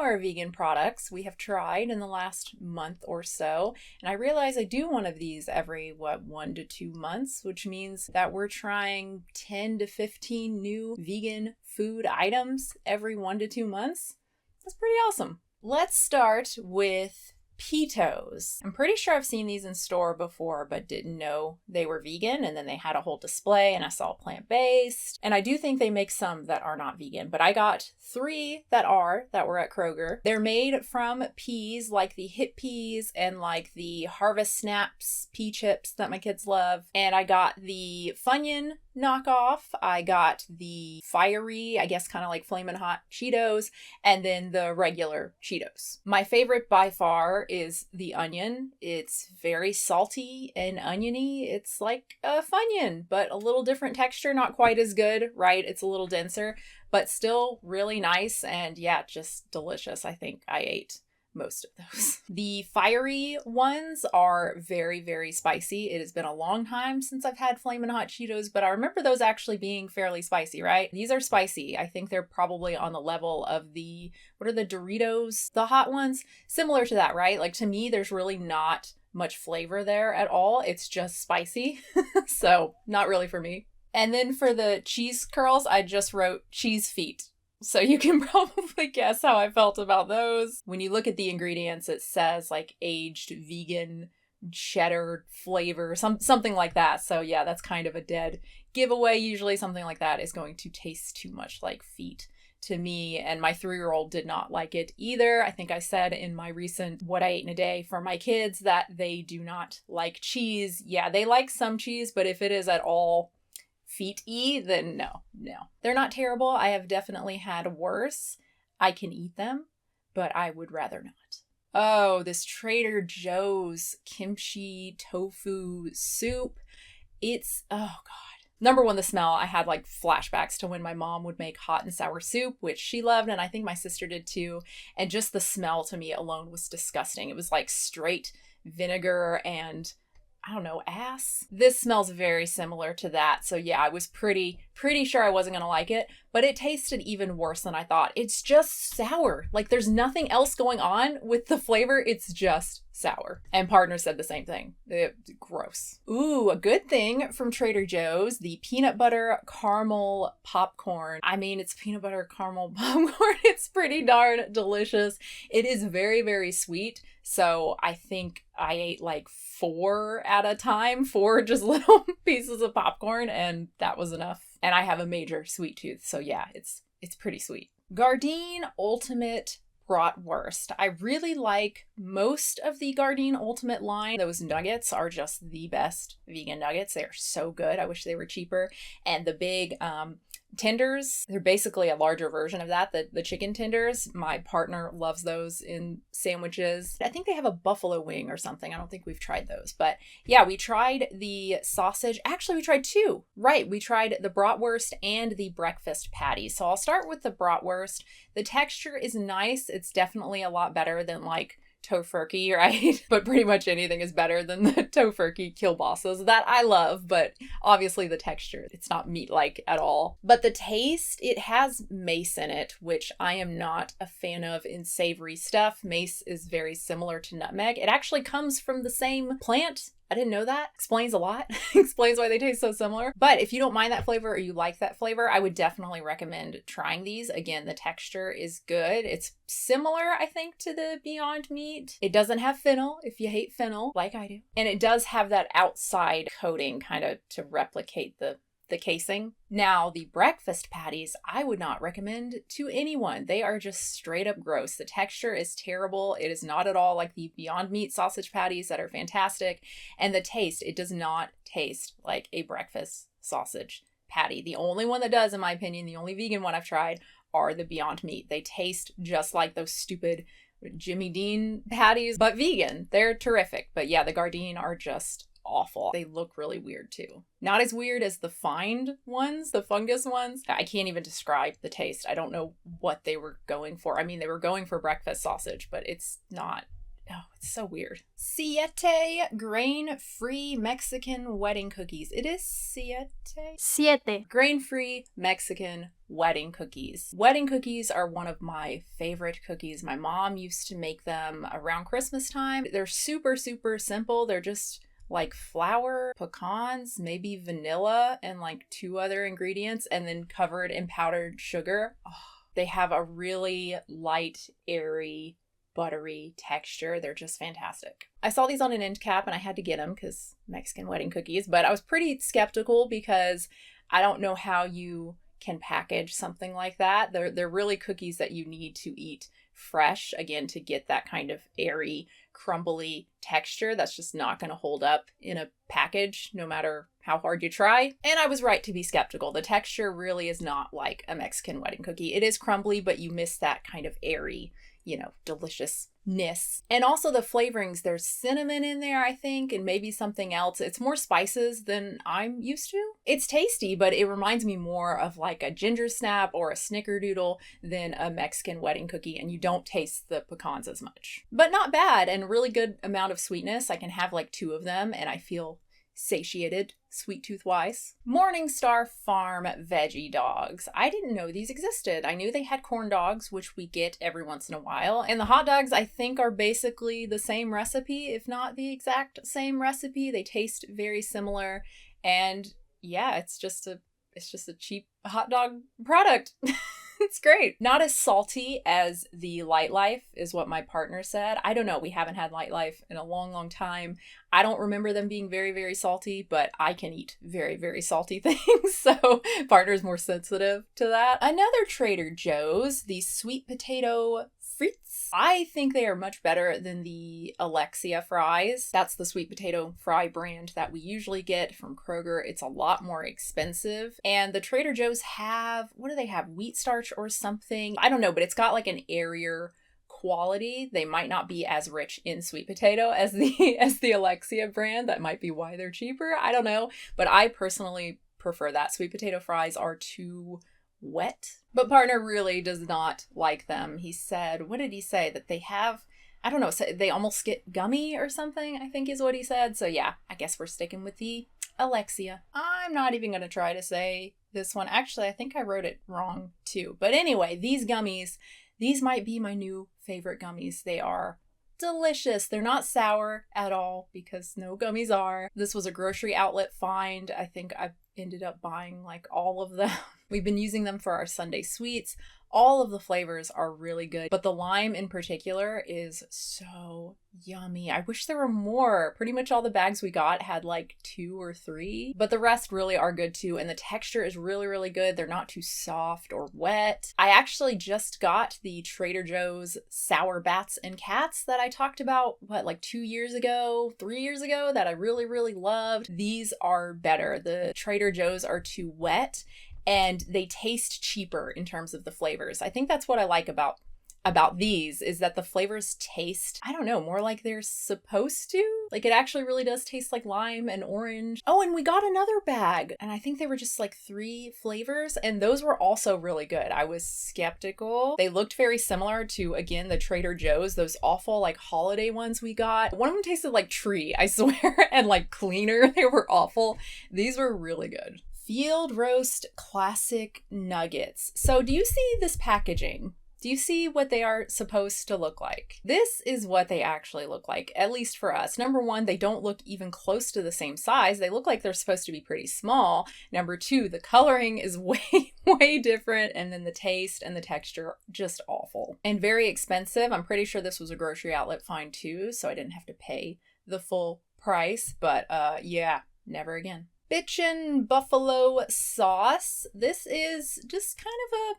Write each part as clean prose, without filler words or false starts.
more vegan products we have tried in the last month or so. And I realize I do one of these every, 1 to 2 months, which means that we're trying 10 to 15 new vegan food items every 1 to 2 months. That's pretty awesome. Let's start with Peatos. I'm pretty sure I've seen these in store before, but didn't know they were vegan. And then they had a whole display and I saw plant-based. And I do think they make some that are not vegan, but I got 3 that were at Kroger. They're made from peas, like the hip peas and like the Harvest Snaps pea chips that my kids love. And I got the Funyun knockoff. I got the fiery, I guess kind of like Flamin' Hot Cheetos, and then the regular Cheetos. My favorite by far is the onion. It's very salty and oniony. It's like a Funyun, but a little different texture, not quite as good, right? It's a little denser, but still really nice and yeah, just delicious. I think I ate most of those. The fiery ones are very, very spicy. It has been a long time since I've had Flamin' Hot Cheetos, but I remember those actually being fairly spicy, right? These are spicy. I think they're probably on the level of the, what are the Doritos? The hot ones? Similar to that, right? Like to me, there's really not much flavor there at all. It's just spicy. So not really for me. And then for the cheese curls, I just wrote cheese feet. So you can probably guess how I felt about those. When you look at the ingredients, it says like aged vegan cheddar flavor, something like that. So yeah, that's kind of a dead giveaway. Usually something like that is going to taste too much like feet to me, and my 3-year-old did not like it either. I think I said in my recent What I Ate in a Day for my kids that they do not like cheese. Yeah, they like some cheese, but if it is at all feet-y, then no. They're not terrible. I have definitely had worse. I can eat them, but I would rather not. Oh, this Trader Joe's kimchi tofu soup. It's, oh God. Number one, the smell. I had like flashbacks to when my mom would make hot and sour soup, which she loved, and I think my sister did too. And just the smell to me alone was disgusting. It was like straight vinegar and I don't know, ass. This smells very similar to that. So yeah, I was pretty sure I wasn't going to like it, but it tasted even worse than I thought. It's just sour. Like there's nothing else going on with the flavor. It's just sour. And partner said the same thing. Gross. Ooh, a good thing from Trader Joe's, the peanut butter caramel popcorn. I mean, it's peanut butter caramel popcorn. It's pretty darn delicious. It is very, very sweet. So I think I ate like 4 at a time, 4 just little pieces of popcorn, and that was enough. And I have a major sweet tooth, so yeah, it's pretty sweet. Gardein Ultimate Bratwurst. I really like most of the Gardein Ultimate line. Those nuggets are just the best vegan nuggets. They are so good. I wish they were cheaper. And the big tenders, they're basically a larger version of that, the chicken tenders. My partner loves those in sandwiches. I think they have a buffalo wing or something. I don't think we've tried those, but yeah, we tried the sausage. Actually, we tried 2. Right, we tried the bratwurst and the breakfast patty. So I'll start with the bratwurst. The texture is nice. It's definitely a lot better than like tofurkey, right? But pretty much anything is better than the tofurkey kielbasa's that I love, but obviously the texture, it's not meat-like at all. But the taste, it has mace in it, which I am not a fan of in savory stuff. Mace is very similar to nutmeg. It actually comes from the same plant. I didn't know that. Explains a lot. Explains why they taste so similar. But if you don't mind that flavor or you like that flavor, I would definitely recommend trying these. Again, the texture is good. It's similar, I think, to the Beyond Meat. It doesn't have fennel, if you hate fennel, like I do. And it does have that outside coating kind of to replicate the casing. Now, the breakfast patties, I would not recommend to anyone. They are just straight up gross. The texture is terrible. It is not at all like the Beyond Meat sausage patties that are fantastic. And the taste, it does not taste like a breakfast sausage patty. The only one that does, in my opinion, the only vegan one I've tried are the Beyond Meat. They taste just like those stupid Jimmy Dean patties, but vegan. They're terrific. But yeah, the Gardein are just awful. They look really weird too. Not as weird as the Find ones, the fungus ones. I can't even describe the taste. I don't know what they were going for. I mean, they were going for breakfast sausage, but it's not Oh, it's so weird. Siete grain-free Mexican wedding cookies. It is Siete? Siete. Grain-free Mexican wedding cookies. Wedding cookies are one of my favorite cookies. My mom used to make them around Christmas time. They're super, super simple. They're just like flour, pecans, maybe vanilla, and like 2 other ingredients, and then covered in powdered sugar. Oh, they have a really light, airy, buttery texture. They're just fantastic. I saw these on an end cap and I had to get them because Mexican wedding cookies, but I was pretty skeptical because I don't know how you can package something like that. They're really cookies that you need to eat fresh, again, to get that kind of airy, crumbly texture that's just not going to hold up in a package no matter how hard you try. And I was right to be skeptical. The texture really is not like a Mexican wedding cookie. It is crumbly, but you miss that kind of airy, deliciousness. And also the flavorings, there's cinnamon in there, I think, and maybe something else. It's more spices than I'm used to. It's tasty, but it reminds me more of like a ginger snap or a snickerdoodle than a Mexican wedding cookie, and you don't taste the pecans as much. But not bad, and really good amount of sweetness. I can have like 2 of them and I feel satiated, sweet tooth wise. MorningStar Farm veggie dogs. I didn't know these existed. I knew they had corn dogs, which we get every once in a while. And the hot dogs, I think, are basically the same recipe, if not the exact same recipe. They taste very similar. And yeah, it's just a cheap hot dog product. It's great. Not as salty as the Light Life is what my partner said. I don't know. We haven't had Light Life in a long, long time. I don't remember them being very, very salty, but I can eat very, very salty things. So partner's more sensitive to that. Another Trader Joe's, the sweet potato frites. I think they are much better than the Alexia fries. That's the sweet potato fry brand that we usually get from Kroger. It's a lot more expensive. And the Trader Joe's have, what do they have? Wheat starch or something? I don't know, but it's got like an airier quality. They might not be as rich in sweet potato as the Alexia brand. That might be why they're cheaper. I don't know. But I personally prefer that. Sweet potato fries are too wet. But partner really does not like them. He said, what did he say? That they have, I don't know, so they almost get gummy or something, I think is what he said. So yeah, I guess we're sticking with the Alexia. I'm not even going to try to say this one. Actually, I think I wrote it wrong too. But anyway, these gummies, these might be my new favorite gummies. They are delicious. They're not sour at all because no gummies are. This was a grocery outlet find. I think I've ended up buying like all of them. We've been using them for our Sunday sweets. All of the flavors are really good, but the lime in particular is so yummy. I wish there were more. Pretty much all the bags we got had like 2 or 3, but the rest really are good too, and the texture is really, really good. They're not too soft or wet. I actually just got the Trader Joe's Sour Bats and Cats that I talked about, like 2 years ago, 3 years ago, that I really, really loved. These are better. The Trader Joe's are too wet, and they taste cheaper in terms of the flavors. I think that's what I like about these, is that the flavors taste, I don't know, more like they're supposed to. Like it actually really does taste like lime and orange. Oh, and we got another bag, and I think they were just like 3 flavors, and those were also really good. I was skeptical. They looked very similar to, again, the Trader Joe's, those awful like holiday ones we got. One of them tasted like tree, I swear, and like cleaner. They were awful. These were really good. Field Roast Classic Nuggets. So do you see this packaging? Do you see what they are supposed to look like? This is what they actually look like, at least for us. Number 1, they don't look even close to the same size. They look like they're supposed to be pretty small. Number 2, the coloring is way, way different. And then the taste and the texture, just awful. And very expensive. I'm pretty sure this was a grocery outlet find too, so I didn't have to pay the full price. But yeah, never again. Bitchin buffalo sauce. This is just kind of a,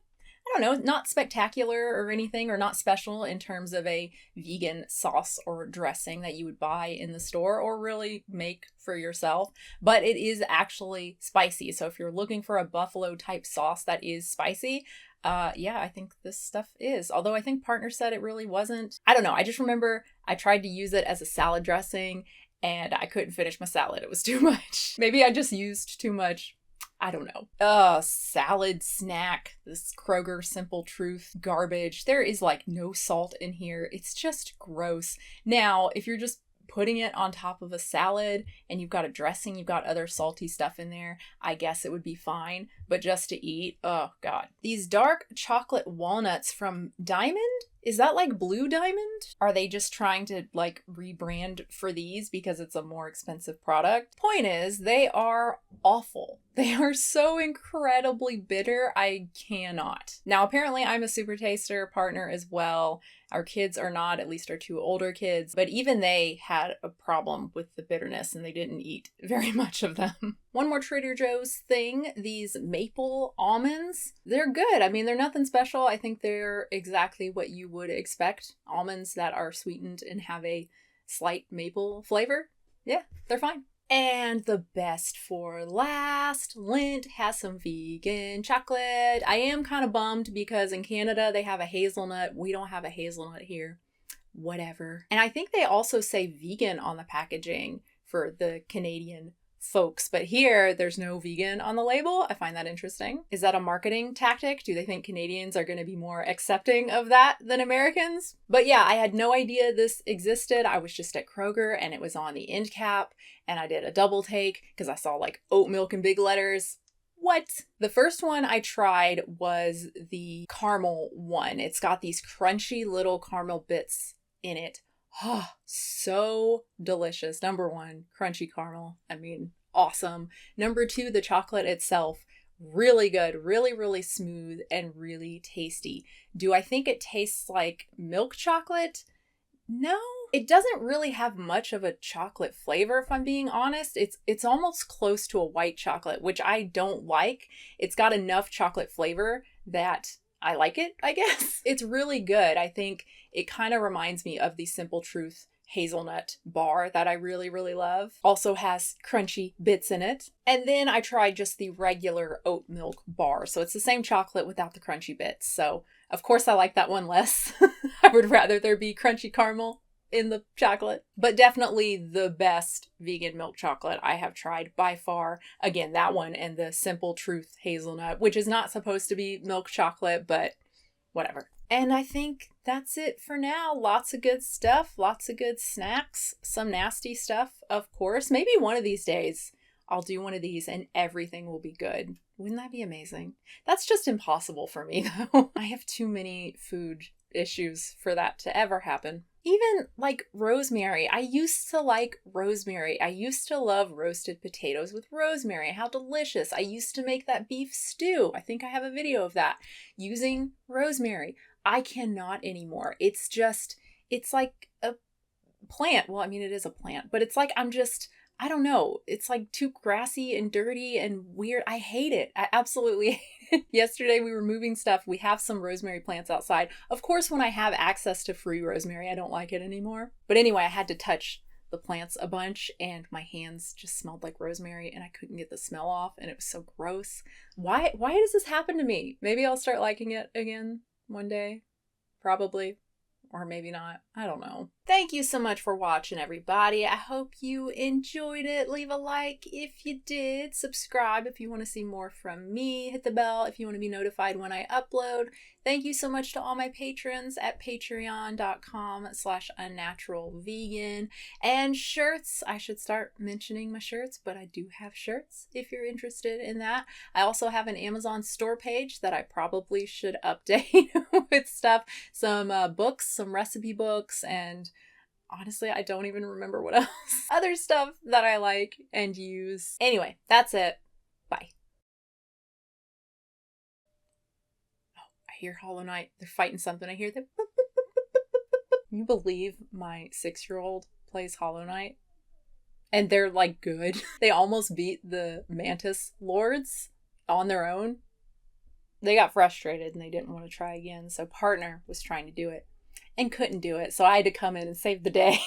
I don't know, not spectacular or anything, or not special in terms of a vegan sauce or dressing that you would buy in the store or really make for yourself, but it is actually spicy. So if you're looking for a buffalo type sauce that is spicy, yeah, I think this stuff is. Although I think partner said it really wasn't. I don't know. I just remember I tried to use it as a salad dressing and I couldn't finish my salad. It was too much. Maybe I just used too much. I don't know. Salad snack. This Kroger Simple Truth garbage. There is like no salt in here. It's just gross. Now, if you're just putting it on top of a salad and you've got a dressing, you've got other salty stuff in there, I guess it would be fine. But just to eat, oh God. These dark chocolate walnuts from Diamond? Is that like Blue Diamond? Are they just trying to like rebrand for these because it's a more expensive product? Point is, they are awful. They are so incredibly bitter, I cannot. Now, apparently I'm a super taster partner as well. Our kids are not, at least our two older kids, but even they had a problem with the bitterness and they didn't eat very much of them. One more Trader Joe's thing, these maple almonds, they're good. I mean, they're nothing special. I think they're exactly what you would expect. Almonds that are sweetened and have a slight maple flavor. Yeah, they're fine. And the best for last, Lindt has some vegan chocolate. I am kind of bummed because in Canada they have a hazelnut. We don't have a hazelnut here. Whatever. And I think they also say vegan on the packaging for the Canadian folks, but here there's no vegan on the label. I find that interesting. Is that a marketing tactic? Do they think Canadians are going to be more accepting of that than Americans? But yeah, I had no idea this existed. I was just at Kroger and it was on the end cap and I did a double take because I saw like oat milk in big letters. What? The first one I tried was the caramel one. It's got these crunchy little caramel bits in it. Oh, so delicious. Number one, crunchy caramel. I mean, awesome. Number two, the chocolate itself. Really good, really, really smooth and really tasty. Do I think it tastes like milk chocolate? No, it doesn't really have much of a chocolate flavor, if I'm being honest. It's almost close to a white chocolate, which I don't like. It's got enough chocolate flavor that I like it, I guess. It's really good. I think it kind of reminds me of the Simple Truth hazelnut bar that I really, really love. Also has crunchy bits in it. And then I tried just the regular oat milk bar. So it's the same chocolate without the crunchy bits. So of course I like that one less. I would rather there be crunchy caramel in the chocolate, but definitely the best vegan milk chocolate I have tried by far. Again, that one and the Simple Truth hazelnut, which is not supposed to be milk chocolate, but whatever. And I think that's it for now. Lots of good stuff, lots of good snacks, some nasty stuff, of course. Maybe one of these days I'll do one of these and everything will be good. Wouldn't that be amazing? That's just impossible for me, though. I have too many food issues for that to ever happen. Even like rosemary. I used to like rosemary. I used to love roasted potatoes with rosemary. How delicious. I used to make that beef stew. I think I have a video of that using rosemary. I cannot anymore. It's like a plant. Well, I mean, it is a plant, but it's like I don't know. It's like too grassy and dirty and weird. I hate it. I absolutely hate it. Yesterday we were moving stuff. We have some rosemary plants outside. Of course, when I have access to free rosemary, I don't like it anymore. But anyway, I had to touch the plants a bunch and my hands just smelled like rosemary and I couldn't get the smell off and it was so gross. Why does this happen to me? Maybe I'll start liking it again one day. Probably. Or maybe not. I don't know. Thank you so much for watching, everybody. I hope you enjoyed it. Leave a like if you did. Subscribe if you want to see more from me. Hit the bell if you want to be notified when I upload. Thank you so much to all my patrons at patreon.com/unnaturalvegan. And shirts. I should start mentioning my shirts, but I do have shirts if you're interested in that. I also have an Amazon store page that I probably should update with stuff. Some books, some recipe books, and honestly, I don't even remember what else. Other stuff that I like and use. Anyway, that's it. Bye. I hear Hollow Knight. They're fighting something. I hear them. Can you believe my 6-year-old plays Hollow Knight? And they're like good. They almost beat the Mantis Lords on their own. They got frustrated and they didn't want to try again. So partner was trying to do it and couldn't do it. So I had to come in and save the day.